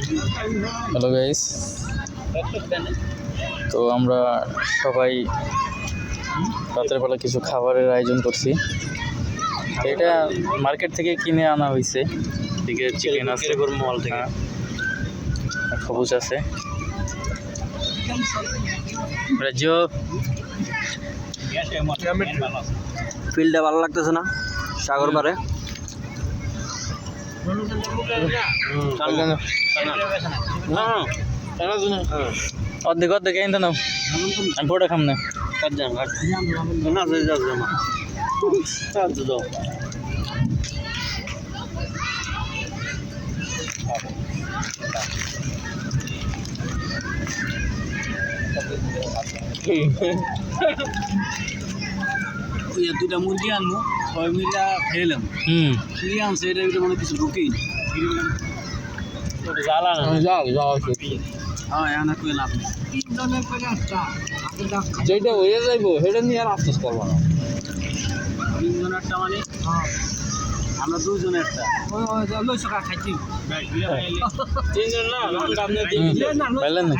Hello guys, তো আমরা সবাই রাতের বেলা কিছু খাবারের আয়োজন করছি। তো এটা মার্কেট থেকে কিনে আনা হয়েছে। এদিকে চিকেন আছে, মল থেকে খবুজ আছে। ফিল্ডটা ভালো লাগতেছে না সাগর পারে। অর্ধেক অর্ধেক এনে নাও, আমি পরে খাম না। দুইটা মুরগি আনবো, সবাই মিলে খেলাম। কি আনছে এটা মনে কিছু ঢুকেই যেটা হয়ে যাইব সেটা নিয়ে আর আফসোস করবো না। তিনজনেরটা মানে আমরা দুজনেরটা খাইছি তিনজন না পাইলেন না?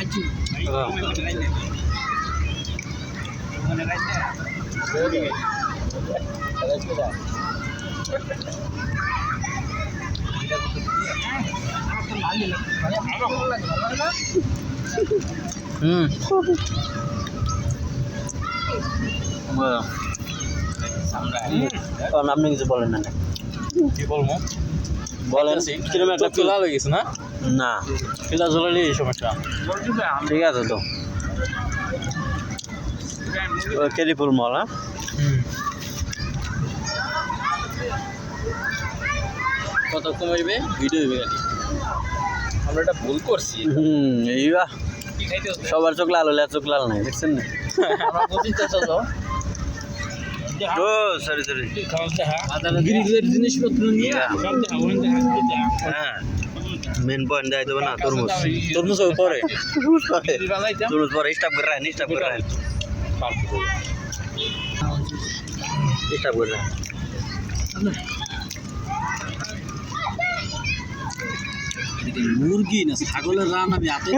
আপনি কিছু বলেন না? কি বলবো বলেন। কিরকম একটা চোলা হয়ে গেছে না? না ফিলা জ্বলালে এই সমস্যা। ঠিক আছে তো কেরিপুর মল। হ্যাঁ কত কমাইবে ভিডিও হইবে খালি। আমরা এটা ভুল করছি। এইবা সবার চোখ লাল হলে চোখ লাল নাই, দেখছেন না? ও সরি সরি গ্রিলের জিনিসপত্র নিয়ে হ্যাঁ মেন পয়েন্ট দেয় দেবে না। তরমুজ তরমুজ পরে তরমুজ পরে স্টাফ করে রাখেন, স্টাফ করে রাখেন, স্টাফ করে রাখেন। মুরগি না ছাগলের রান আমি হাতে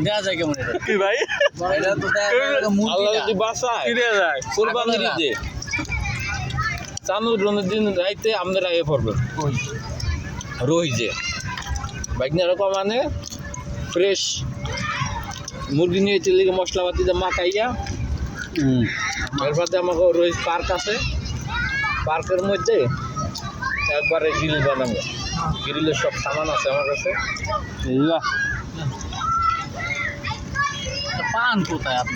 দেওয়া যায় কেমন কি ভাই? চানুর দিন রাইতে আমাদের আগে পড়বে রোহি যে বাইক নিয়ে এরকম মানে ফ্রেশ মুরগি নিয়ে চিলিকে মশলাপাতি দিয়ে মাখাইয়া এরপরে আমাকে রোহিত পার্ক আছে, পার্কের মধ্যে একবারে গ্রিল বানাবো। গ্রিলের সব সামান আছে আমার কাছে। পান কোথায় আপনি?